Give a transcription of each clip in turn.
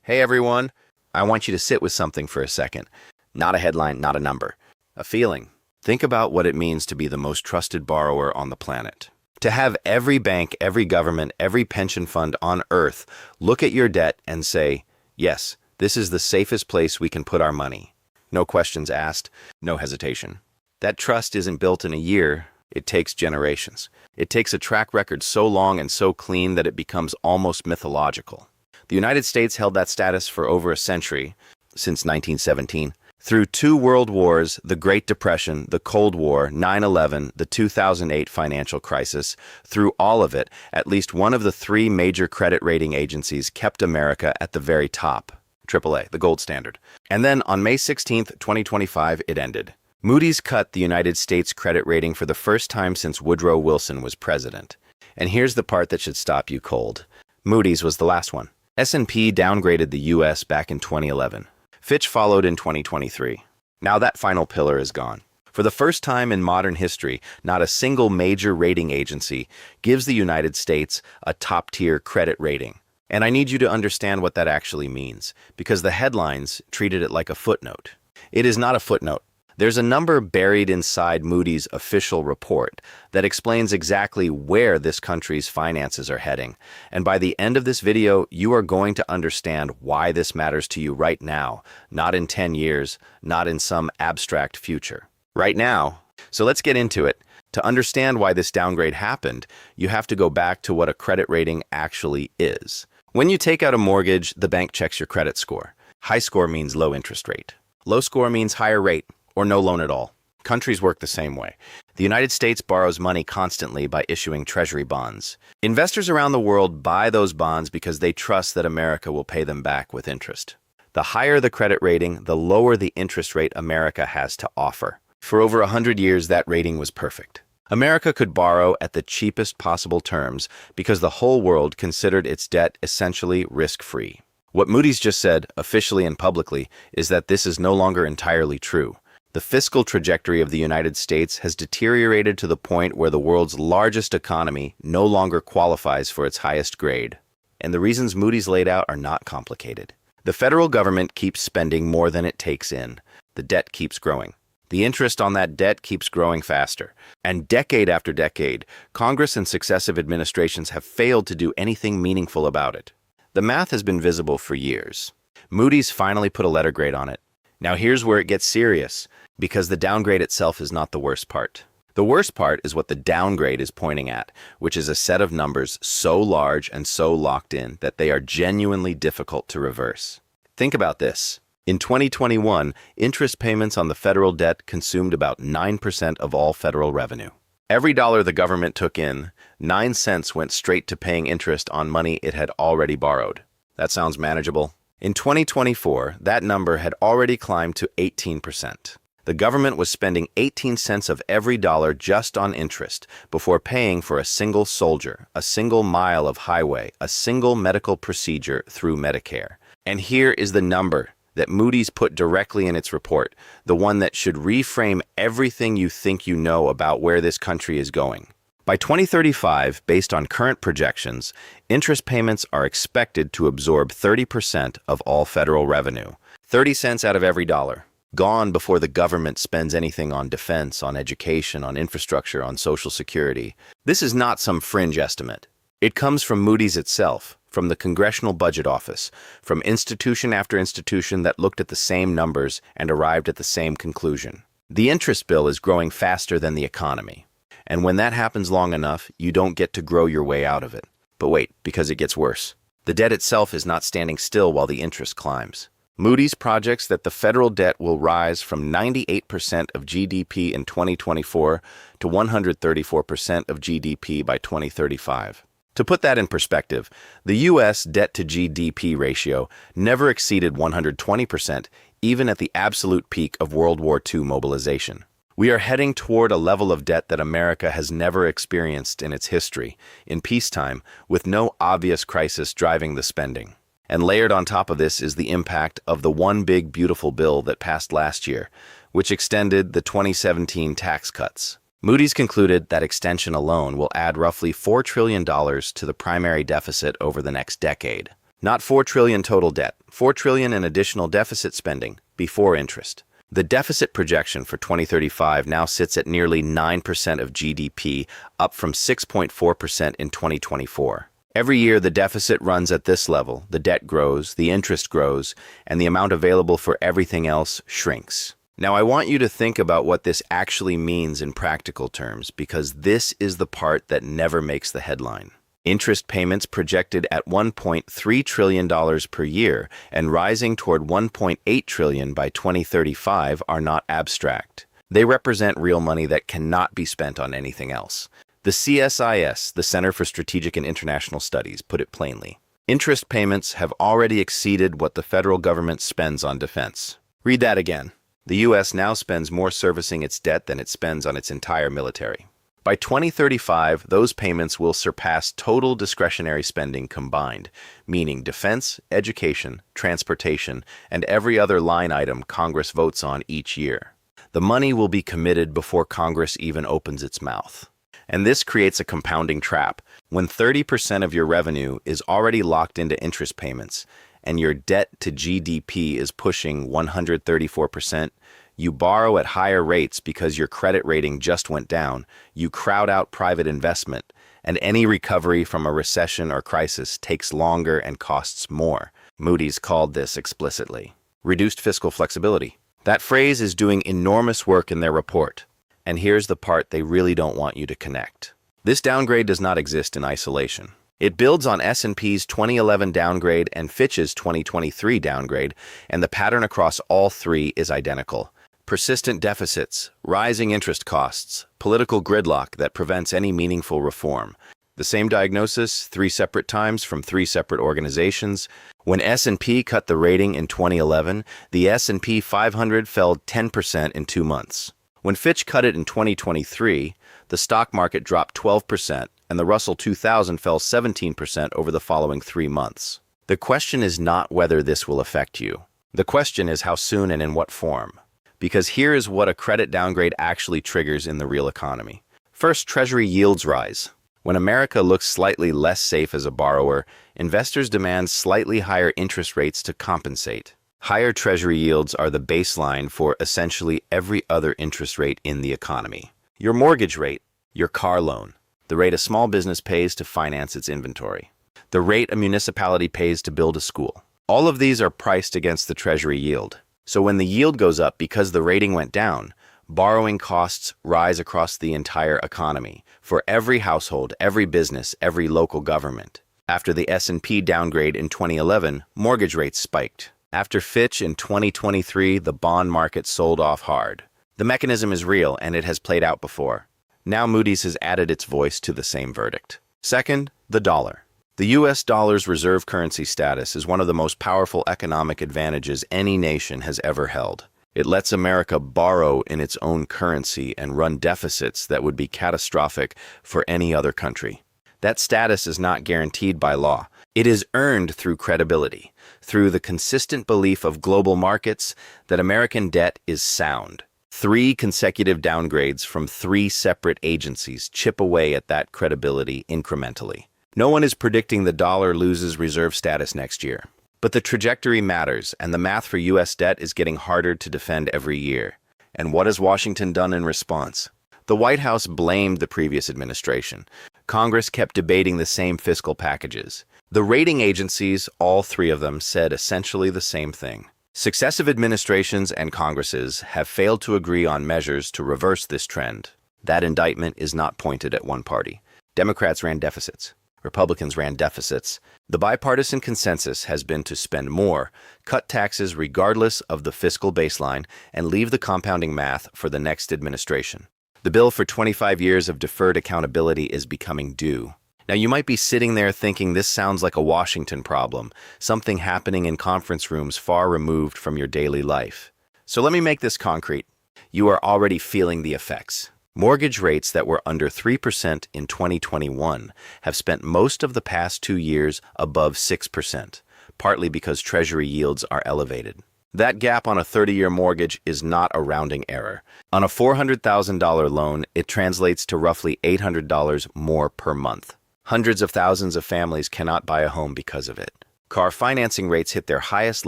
Hey everyone, I want you to sit with something for a second. Not a headline, not a number. A feeling. Think about what it means to be the most trusted borrower on the planet. To have every bank, every government, every pension fund on Earth look at your debt and say, yes, this is the safest place we can put our money. No questions asked, no hesitation. That trust isn't built in a year, it takes generations. It takes a track record so long and so clean that it becomes almost mythological. The United States held that status for over a century, since 1917. Through 2 world wars, the Great Depression, the Cold War, 9/11, the 2008 financial crisis, through all of it, at least one of the 3 major credit rating agencies kept America at the very top. AAA, the gold standard. And then on May 16, 2025, it ended. Moody's cut the United States credit rating for the first time since Woodrow Wilson was president. And here's the part that should stop you cold. Moody's was the last one. S&P downgraded the U.S. back in 2011. Fitch followed in 2023. Now that final pillar is gone. For the first time in modern history, not a single major rating agency gives the United States a top-tier credit rating. And I need you to understand what that actually means, because the headlines treated it like a footnote. It is not a footnote. There's a number buried inside Moody's official report that explains exactly where this country's finances are heading. And by the end of this video, you are going to understand why this matters to you right now, not in 10 years, not in some abstract future. Right now. So let's get into it. To understand why this downgrade happened, you have to go back to what a credit rating actually is. When you take out a mortgage, the bank checks your credit score. High score means low interest rate. Low score means higher rate, or no loan at all. Countries work the same way. The United States borrows money constantly by issuing treasury bonds. Investors around the world buy those bonds because they trust that America will pay them back with interest. The higher the credit rating, the lower the interest rate America has to offer. For over 100 years, that rating was perfect. America could borrow at the cheapest possible terms because the whole world considered its debt essentially risk-free. What Moody's just said, officially and publicly, is that this is no longer entirely true. The fiscal trajectory of the United States has deteriorated to the point where the world's largest economy no longer qualifies for its highest grade. And the reasons Moody's laid out are not complicated. The federal government keeps spending more than it takes in. The debt keeps growing. The interest on that debt keeps growing faster. And decade after decade, Congress and successive administrations have failed to do anything meaningful about it. The math has been visible for years. Moody's finally put a letter grade on it. Now here's where it gets serious, because the downgrade itself is not the worst part. The worst part is what the downgrade is pointing at, which is a set of numbers so large and so locked in that they are genuinely difficult to reverse. Think about this. In 2021, interest payments on the federal debt consumed about 9% of all federal revenue. Every dollar the government took in, 9 cents went straight to paying interest on money it had already borrowed. That sounds manageable. In 2024, that number had already climbed to 18%. The government was spending 18 cents of every dollar just on interest before paying for a single soldier, a single mile of highway, a single medical procedure through Medicare. And here is the number that Moody's put directly in its report, the one that should reframe everything you think you know about where this country is going. By 2035, based on current projections, interest payments are expected to absorb 30% of all federal revenue. 30 cents out of every dollar. Gone before the government spends anything on defense, on education, on infrastructure, on Social Security. This is not some fringe estimate. It comes from Moody's itself, from the Congressional Budget Office, from institution after institution that looked at the same numbers and arrived at the same conclusion. The interest bill is growing faster than the economy. And when that happens long enough, you don't get to grow your way out of it. But wait, because it gets worse. The debt itself is not standing still while the interest climbs. Moody's projects that the federal debt will rise from 98% of GDP in 2024 to 134% of GDP by 2035. To put that in perspective, the U.S. debt to GDP ratio never exceeded 120%, even at the absolute peak of World War II mobilization. We are heading toward a level of debt that America has never experienced in its history, in peacetime, with no obvious crisis driving the spending. And layered on top of this is the impact of the One Big Beautiful Bill that passed last year, which extended the 2017 tax cuts. Moody's concluded that extension alone will add roughly $4 trillion to the primary deficit over the next decade. Not 4 trillion total debt, 4 trillion in additional deficit spending before interest. The deficit projection for 2035 now sits at nearly 9% of GDP, up from 6.4% in 2024. Every year the deficit runs at this level, the debt grows, the interest grows, and the amount available for everything else shrinks. Now I want you to think about what this actually means in practical terms, because this is the part that never makes the headline. Interest payments projected at $1.3 trillion per year and rising toward $1.8 trillion by 2035 are not abstract. They represent real money that cannot be spent on anything else. The CSIS, the Center for Strategic and International Studies, put it plainly. Interest payments have already exceeded what the federal government spends on defense. Read that again. The U.S. now spends more servicing its debt than it spends on its entire military. By 2035, those payments will surpass total discretionary spending combined, meaning defense, education, transportation, and every other line item Congress votes on each year. The money will be committed before Congress even opens its mouth. And this creates a compounding trap. When 30% of your revenue is already locked into interest payments, and your debt to GDP is pushing 134%, you borrow at higher rates because your credit rating just went down, you crowd out private investment, and any recovery from a recession or crisis takes longer and costs more. Moody's called this explicitly reduced fiscal flexibility. That phrase is doing enormous work in their report. And here's the part they really don't want you to connect. This downgrade does not exist in isolation. It builds on S&P's 2011 downgrade and Fitch's 2023 downgrade, and the pattern across all three is identical. Persistent deficits, rising interest costs, political gridlock that prevents any meaningful reform. The same diagnosis, 3 separate times from 3 separate organizations. When S&P cut the rating in 2011, the S&P 500 fell 10% in 2 months. When Fitch cut it in 2023, the stock market dropped 12%, and the Russell 2000 fell 17% over the following 3 months. The question is not whether this will affect you. The question is how soon and in what form. Because here is what a credit downgrade actually triggers in the real economy. First, Treasury yields rise. When America looks slightly less safe as a borrower, investors demand slightly higher interest rates to compensate. Higher Treasury yields are the baseline for essentially every other interest rate in the economy. Your mortgage rate, your car loan, the rate a small business pays to finance its inventory, the rate a municipality pays to build a school. All of these are priced against the Treasury yield. So when the yield goes up because the rating went down, borrowing costs rise across the entire economy, for every household, every business, every local government. After the S&P downgrade in 2011, mortgage rates spiked. After Fitch in 2023, the bond market sold off hard. The mechanism is real, and it has played out before. Now Moody's has added its voice to the same verdict. Second, the dollar. The U.S. dollar's reserve currency status is one of the most powerful economic advantages any nation has ever held. It lets America borrow in its own currency and run deficits that would be catastrophic for any other country. That status is not guaranteed by law. It is earned through credibility, through the consistent belief of global markets that American debt is sound. 3 consecutive downgrades from 3 separate agencies chip away at that credibility incrementally. No one is predicting the dollar loses reserve status next year. But the trajectory matters, and the math for U.S. debt is getting harder to defend every year. And what has Washington done in response? The White House blamed the previous administration. Congress kept debating the same fiscal packages. The rating agencies, all 3 of them, said essentially the same thing. Successive administrations and Congresses have failed to agree on measures to reverse this trend. That indictment is not pointed at one party. Democrats ran deficits. Republicans ran deficits. The bipartisan consensus has been to spend more, cut taxes regardless of the fiscal baseline, and leave the compounding math for the next administration. The bill for 25 years of deferred accountability is becoming due. Now, you might be sitting there thinking this sounds like a Washington problem, something happening in conference rooms far removed from your daily life. So let me make this concrete. You are already feeling the effects. Mortgage rates that were under 3% in 2021 have spent most of the past 2 years above 6%, partly because Treasury yields are elevated. That gap on a 30-year mortgage is not a rounding error. On a $400,000 loan, it translates to roughly $800 more per month. Hundreds of thousands of families cannot buy a home because of it. Car financing rates hit their highest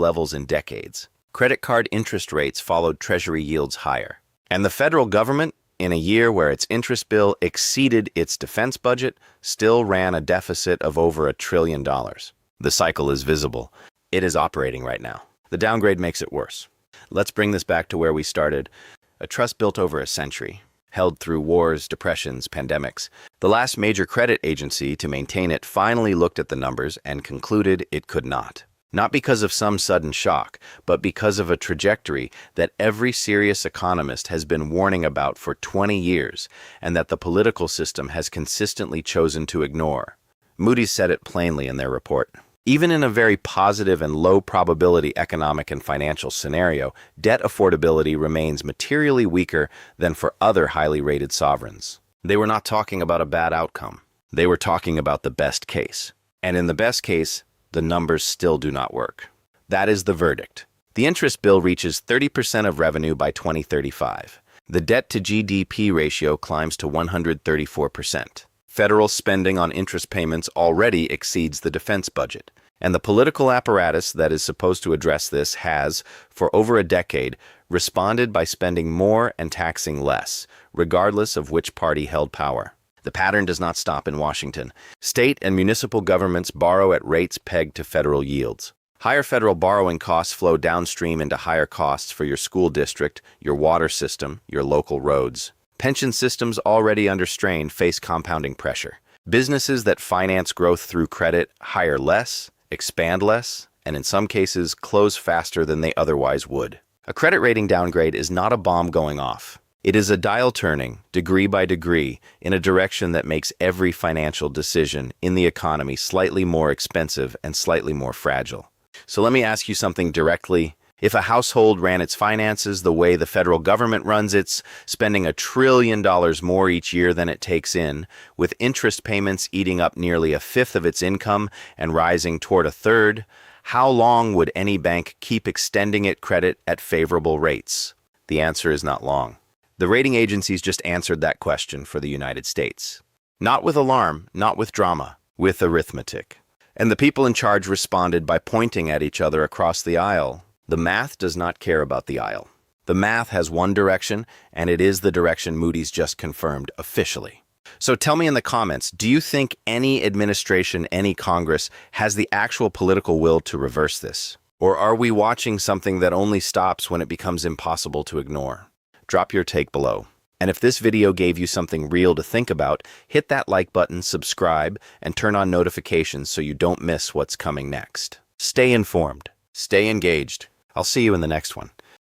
levels in decades. Credit card interest rates followed Treasury yields higher. And the federal government, in a year where its interest bill exceeded its defense budget, still ran a deficit of over $1 trillion. The cycle is visible. It is operating right now. The downgrade makes it worse. Let's bring this back to where we started. A trust built over a century, held through wars, depressions, pandemics. The last major credit agency to maintain it finally looked at the numbers and concluded it could not. Not because of some sudden shock, but because of a trajectory that every serious economist has been warning about for 20 years and that the political system has consistently chosen to ignore. Moody's said it plainly in their report. Even in a very positive and low-probability economic and financial scenario, debt affordability remains materially weaker than for other highly rated sovereigns. They were not talking about a bad outcome. They were talking about the best case. And in the best case, the numbers still do not work. That is the verdict. The interest bill reaches 30% of revenue by 2035. The debt-to-GDP ratio climbs to 134%. Federal spending on interest payments already exceeds the defense budget. And the political apparatus that is supposed to address this has, for over a decade, responded by spending more and taxing less, regardless of which party held power. The pattern does not stop in Washington. State and municipal governments borrow at rates pegged to federal yields. Higher federal borrowing costs flow downstream into higher costs for your school district, your water system, your local roads. Pension systems already under strain face compounding pressure. Businesses that finance growth through credit hire less, expand less, and in some cases close faster than they otherwise would. A credit rating downgrade is not a bomb going off. It is a dial turning, degree by degree, in a direction that makes every financial decision in the economy slightly more expensive and slightly more fragile. So let me ask you something directly. If a household ran its finances the way the federal government runs its, spending $1 trillion more each year than it takes in, with interest payments eating up nearly a fifth of its income and rising toward a third, how long would any bank keep extending it credit at favorable rates? The answer is not long. The rating agencies just answered that question for the United States. Not with alarm, not with drama, with arithmetic. And the people in charge responded by pointing at each other across the aisle. The math does not care about the aisle. The math has one direction, and it is the direction Moody's just confirmed officially. So tell me in the comments, do you think any administration, any Congress, has the actual political will to reverse this? Or are we watching something that only stops when it becomes impossible to ignore? Drop your take below. And if this video gave you something real to think about, hit that like button, subscribe, and turn on notifications so you don't miss what's coming next. Stay informed. Stay engaged. I'll see you in the next one.